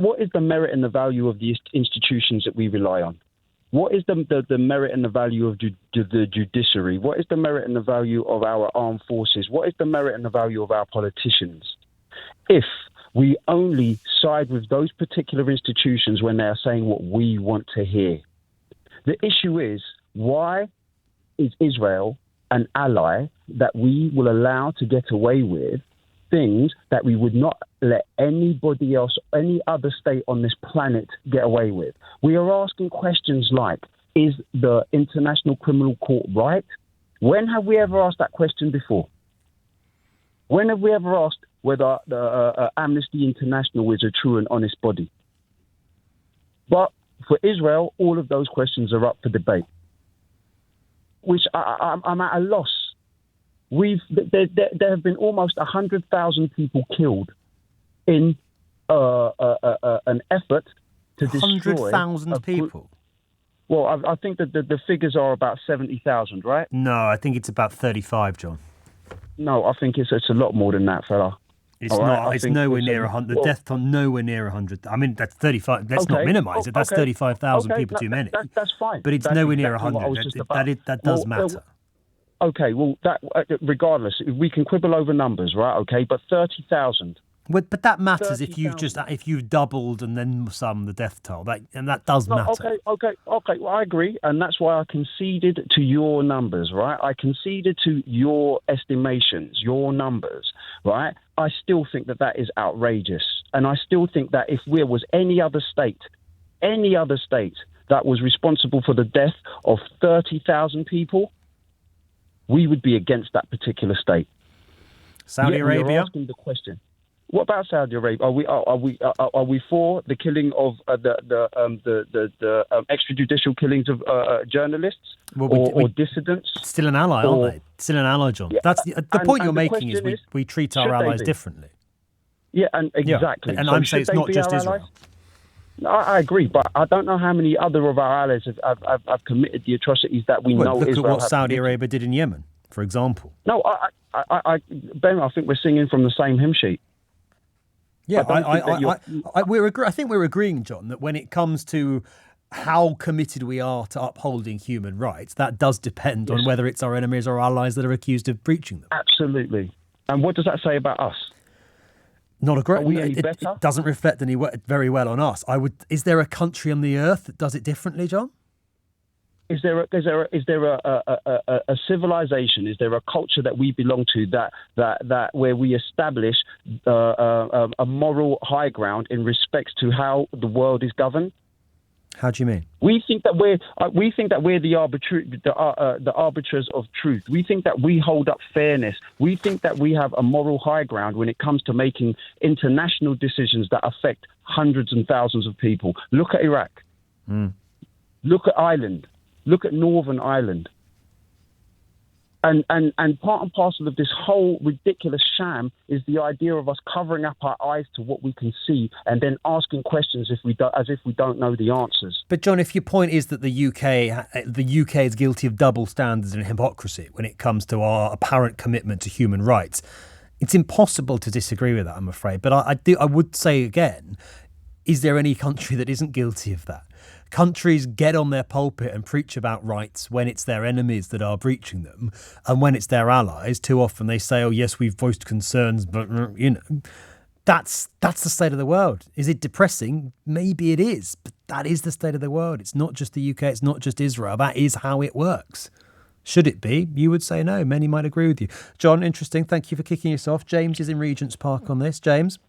what is the merit and the value of the institutions that we rely on? What is the merit and the value of the judiciary? What is the merit and the value of our armed forces? What is the merit and the value of our politicians? If we only side with those particular institutions when they are saying what we want to hear. The issue is, why is Israel an ally that we will allow to get away with things that we would not let anybody else, any other state on this planet get away with? We are asking questions like, is the International Criminal Court right? When have we ever asked that question before? When have we ever asked whether the Amnesty International is a true and honest body? But for Israel, all of those questions are up for debate, which I'm at a loss. There have been almost 100,000 people killed in an effort to destroy 100,000 people. Well, I think that the figures are about 70,000, right? No, I think it's about 35, John. No, I think it's a lot more than that, fella. It's not. It's nowhere near 100. The death toll nowhere near 100. I mean, that's 35. Let's not minimise it. That's 35,000 people too many. That's fine. But it's nowhere near 100. That does matter. Okay, well, that regardless, we can quibble over numbers, right? Okay, but 30,000. But that matters if you've doubled and then some the death toll. That does matter. Okay. Well, I agree, and that's why I conceded to your numbers, right? I conceded to your estimations, your numbers, right? I still think that is outrageous, and I still think that if there was any other state that was responsible for the death of 30,000 people, we would be against that particular state. Saudi Arabia. You're asking the question. What about Saudi Arabia? Are we for the killing of the extrajudicial killings of journalists or dissidents? Still an ally, aren't they? Still an ally, John. Yeah, that's the point you're making is we treat our allies differently. Yeah, and exactly. Yeah. And so I'm saying it's not just Israel. I agree, but I don't know how many other of our allies have committed the atrocities that we know. Look Israel at what Saudi Arabia did in Yemen, for example. No, Ben, I think we're singing from the same hymn sheet. Yeah, I think we're agreeing, John, that when it comes to how committed we are to upholding human rights, that does depend on whether it's our enemies or allies that are accused of breaching them. Absolutely. And what does that say about us? Not a great. It doesn't reflect very well on us. Is there a country on the earth that does it differently, John? Is there a civilization? Is there a culture that we belong to that where we establish a moral high ground in respect to how the world is governed? How do you mean? We think that we're the arbiters of truth. We think that we hold up fairness. We think that we have a moral high ground when it comes to making international decisions that affect hundreds and thousands of people. Look at Iraq. Look at Ireland. Look at Northern Ireland. And part and parcel of this whole ridiculous sham is the idea of us covering up our eyes to what we can see and then asking questions as if we don't know the answers. But John, if your point is that the UK is guilty of double standards and hypocrisy when it comes to our apparent commitment to human rights, it's impossible to disagree with that, I'm afraid. But I would say again, is there any country that isn't guilty of that? Countries get on their pulpit and preach about rights when it's their enemies that are breaching them, and when it's their allies, too often they say, "Oh yes, we've voiced concerns," but that's the state of the world. Is it depressing? Maybe it is, but that is the state of the world. It's not just the UK. It's not just Israel. That is how it works. Should it be? You would say no. Many might agree with you. John, interesting. Thank you for kicking us off. James is in Regent's Park on this. James?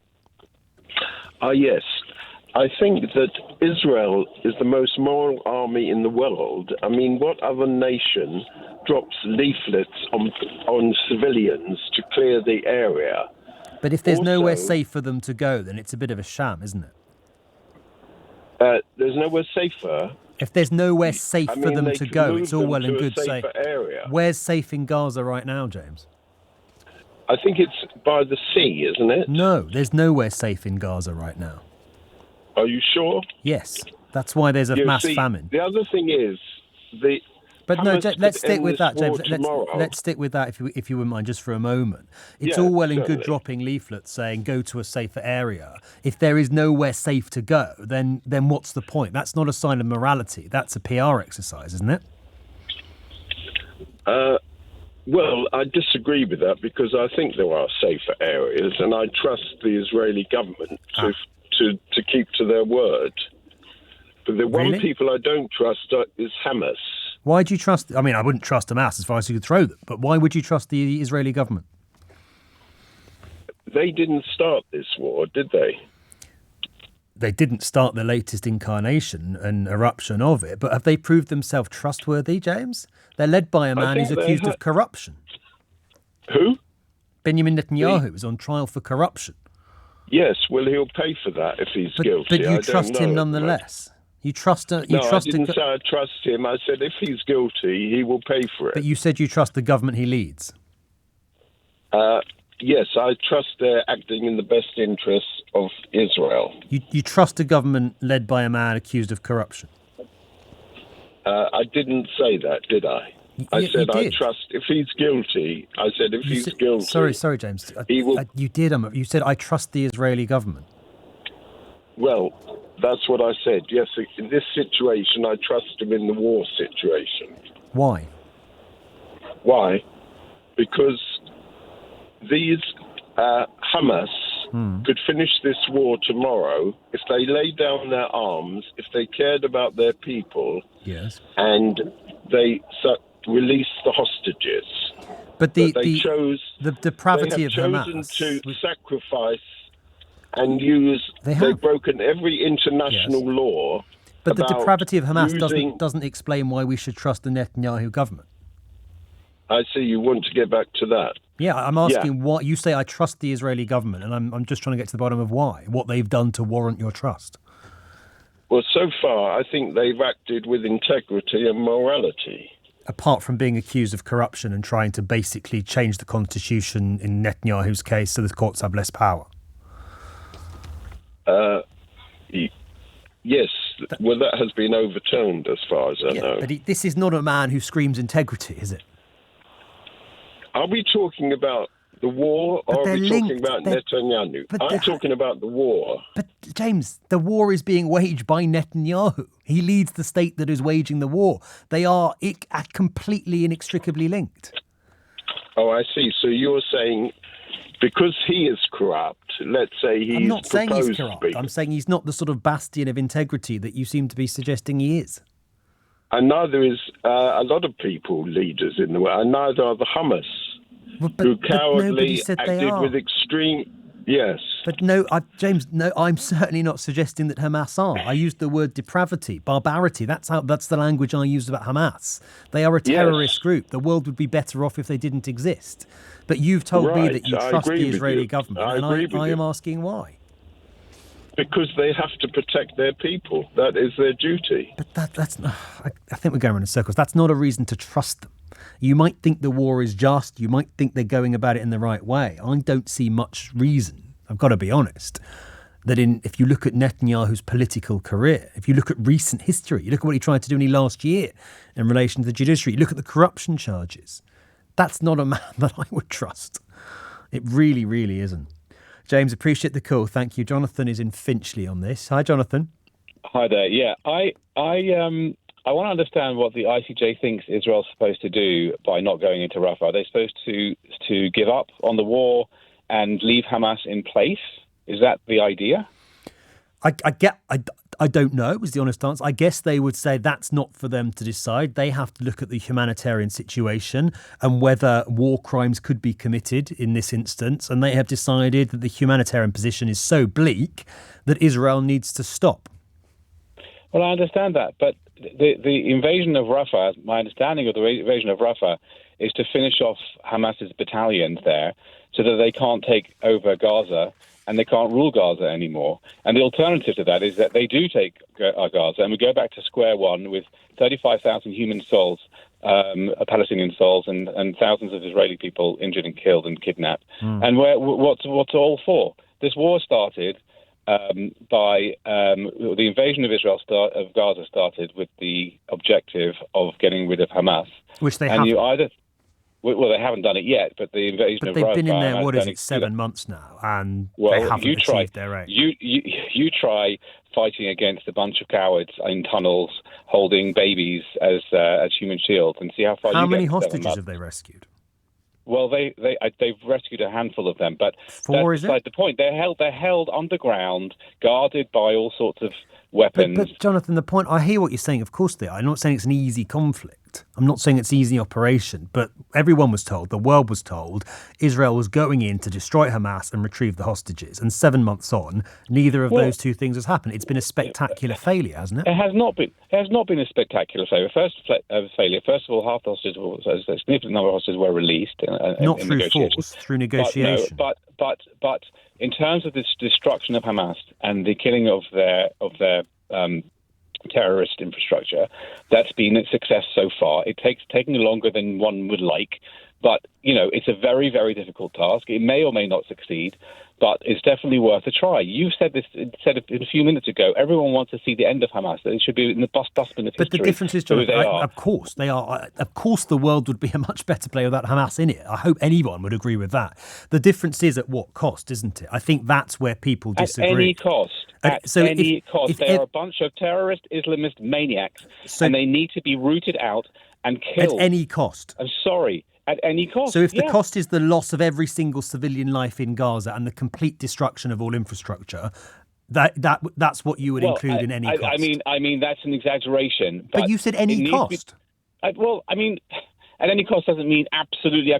Yes. I think that Israel is the most moral army in the world. I mean, what other nation drops leaflets on civilians to clear the area? But if there's nowhere safe for them to go, then it's a bit of a sham, isn't it? There's nowhere safer. If there's nowhere safe for them to go, it's all well and good saying, where's safe in Gaza right now, James? I think it's by the sea, isn't it? No, there's nowhere safe in Gaza right now. Are you sure? Yes, that's why there's a mass famine. The other thing is, But no, Hamas let's could stick end with this that, James. war tomorrow. Let's stick with that if you wouldn't mind, just for a moment. It's Yeah, all well and good certainly. dropping leaflets saying go to a safer area. If there is nowhere safe to go, then what's the point? That's not a sign of morality. That's a PR exercise, isn't it? Well, I disagree with that because I think there are safer areas, and I trust the Israeli government to keep to their word. But the one people I don't trust is Hamas. Why do you trust? I mean, I wouldn't trust Hamas as far as you could throw them, but why would you trust the Israeli government? They didn't start this war, did they? They didn't start the latest incarnation and eruption of it, but have they proved themselves trustworthy, James? They're led by a man who's accused of corruption. Who? Benjamin Netanyahu is on trial for corruption. Yes, well, he'll pay for that if he's guilty. But you trust him nonetheless. You trust I didn't say I trust him. I said if he's guilty, he will pay for it. But you said you trust the government he leads. Yes, I trust they're acting in the best interests of Israel. You trust a government led by a man accused of corruption? I didn't say that, did I? I said I trust. If he's guilty, I said if he's guilty. Sorry, James. He will. You did. You said I trust the Israeli government. Well, that's what I said. Yes, in this situation, I trust him in the war situation. Why? Why? Because these Hamas could finish this war tomorrow if they laid down their arms, if they cared about their people, yes, and they released the hostages. But they chose the depravity of Hamas. They have chosen to sacrifice and use. They've broken every international law. But the depravity of Hamas doesn't explain why we should trust the Netanyahu government. I see you want to get back to that. Yeah, I'm asking why. You say I trust the Israeli government, and I'm just trying to get to the bottom of why, what they've done to warrant your trust. Well, so far, I think they've acted with integrity and morality. Apart from being accused of corruption and trying to basically change the constitution in Netanyahu's case so the courts have less power. Yes, well, that has been overturned as far as I know. But this is not a man who screams integrity, is it? Are we talking about the war or are we talking about Netanyahu? I'm talking about the war. But, James, the war is being waged by Netanyahu. He leads the state that is waging the war. They are completely inextricably linked. Oh, I see. So you're saying because he is corrupt, let's say he's I'm not saying he's corrupt. I'm saying he's not the sort of bastion of integrity that you seem to be suggesting he is. And neither is a lot of people, leaders in the world, and neither are the Hamas, who cowardly acted with extreme... Yes. But no, James, no, I'm certainly not suggesting that Hamas are. I used the word depravity, barbarity. That's the language I used about Hamas. They are a terrorist group. The world would be better off if they didn't exist. But you've told me that you trust the Israeli government, and I am asking why. Because they have to protect their people. That is their duty. But that's not... I think we're going around in circles. That's not a reason to trust them. You might think the war is just. You might think they're going about it in the right way. I don't see much reason, I've got to be honest, that if you look at Netanyahu's political career, if you look at recent history, you look at what he tried to do last year in relation to the judiciary, you look at the corruption charges, that's not a man that I would trust. It really, really isn't. James, appreciate the call. Thank you. Jonathan is in Finchley on this. Hi, Jonathan. Hi there. Yeah, I want to understand what the ICJ thinks Israel's supposed to do by not going into Rafah. Are they supposed to give up on the war and leave Hamas in place? Is that the idea? I don't know, was the honest answer. I guess they would say that's not for them to decide. They have to look at the humanitarian situation and whether war crimes could be committed in this instance. And they have decided that the humanitarian position is so bleak that Israel needs to stop. Well, I understand that. But the invasion of Rafah, my understanding of the invasion of Rafah is to finish off Hamas's battalions there so that they can't take over Gaza and they can't rule Gaza anymore. And the alternative to that is that they do take Gaza and we go back to square one with 35,000 human souls, Palestinian souls, and thousands of Israeli people injured and killed and kidnapped. And what's all for? This war started the invasion of of Gaza started with the objective of getting rid of Hamas, which they and haven't. Well, they haven't done it yet, but the invasion of Rafah... But they've been in there, what is it, 7 months now, and they haven't achieved their aim. You try fighting against a bunch of cowards in tunnels holding babies as human shields and see how far you get. How many hostages have they rescued? Well, they've rescued a handful of them, but 4, that's beside the point. They're held underground, guarded by all sorts of weapons. But Jonathan, the point, I hear what you're saying. Of course they are. I'm not saying it's an easy conflict. I'm not saying it's an easy operation. But everyone was told, the world was told, Israel was going in to destroy Hamas and retrieve the hostages. And 7 months on, neither of those two things has happened. It's been a spectacular failure, hasn't it? It has not been. It has not been a spectacular failure. First of all, half the hostages, a significant number of hostages were released. Not through force, through negotiation. But in terms of this destruction of Hamas and the killing of their terrorist infrastructure, that's been a success so far. It's taking longer than one would like, but it's a very, very difficult task. It may or may not succeed, but it's definitely worth a try. You've said a few minutes ago. Everyone wants to see the end of Hamas. That it should be in the dustbin of history. But the difference is, Jonathan, of course they are. Of course, the world would be a much better place without Hamas in it. I hope anyone would agree with that. The difference is at what cost, isn't it? I think that's where people disagree. At any cost. Any cost. They are a bunch of terrorist Islamist maniacs, and they need to be rooted out and killed. At any cost. I'm sorry. At any cost. So if the cost is the loss of every single civilian life in Gaza and the complete destruction of all infrastructure, that's what you would include in any cost. I mean that's an exaggeration. But you said any cost. At any cost doesn't mean absolutely.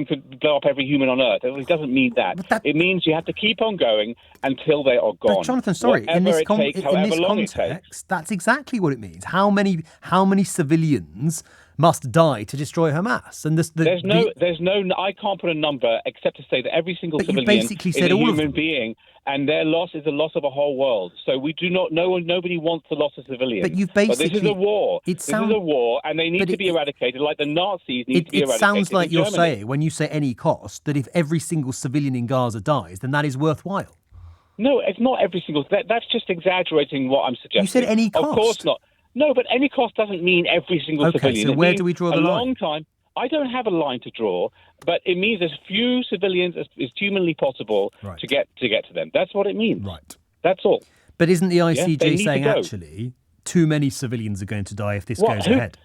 Could blow up every human on Earth. It doesn't mean that. It means you have to keep on going until they are gone. But Jonathan, sorry, in this context, that's exactly what it means. How many civilians must die to destroy Hamas? And there's no. I can't put a number except to say that every single civilian is a human being, and their loss is the loss of a whole world. So we do not. Nobody wants the loss of civilians. But you've basically. But this is a war. This is a war, and they need to be eradicated, like the Nazis need to be eradicated. It sounds like you're saying, when you say any cost, that if every single civilian in Gaza dies, then that is worthwhile. No, it's not every single. That's just exaggerating what I'm suggesting. You said any cost. Of course not. No, but any cost doesn't mean every single civilian. So where do we draw the line? A long time. I don't have a line to draw, but it means as few civilians as humanly possible to get to them. That's what it means. Right. That's all. But isn't the ICJ saying actually too many civilians are going to die if this goes ahead?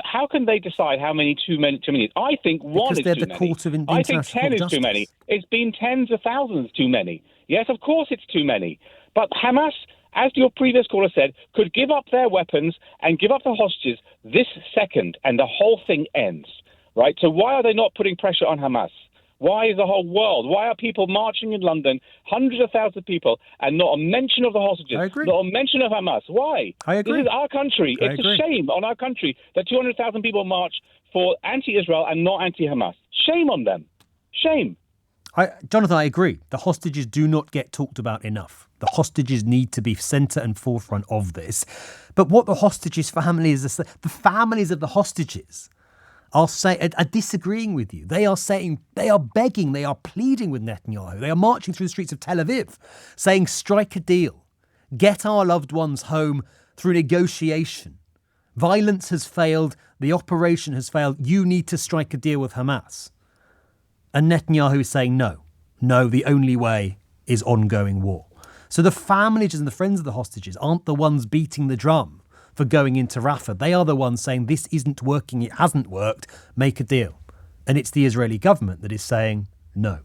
How can they decide how many too many? I think one is too many. Because they're the court of international justice. I think 10 is too many. It's been tens of thousands too many. Yes, of course it's too many. But Hamas, as your previous caller said, could give up their weapons and give up the hostages this second, and the whole thing ends, right? So why are they not putting pressure on Hamas? Why is the whole world? Why are people marching in London, hundreds of thousands of people, and not a mention of the hostages? I agree. Not a mention of Hamas. Why? I agree. This is our country. It's a shame on our country that 200,000 people march for anti-Israel and not anti-Hamas. Shame on them. Shame. Jonathan, I agree. The hostages do not get talked about enough. The hostages need to be centre and forefront of this. But what the hostages families are the families of the hostages are disagreeing with you. They are saying, they are begging, they are pleading with Netanyahu. They are marching through the streets of Tel Aviv saying, strike a deal. Get our loved ones home through negotiation. Violence has failed. The operation has failed. You need to strike a deal with Hamas. And Netanyahu is saying no, the only way is ongoing war. So the families and the friends of the hostages aren't the ones beating the drum for going into Rafah. They are the ones saying this isn't working, it hasn't worked, make a deal. And it's the Israeli government that is saying no.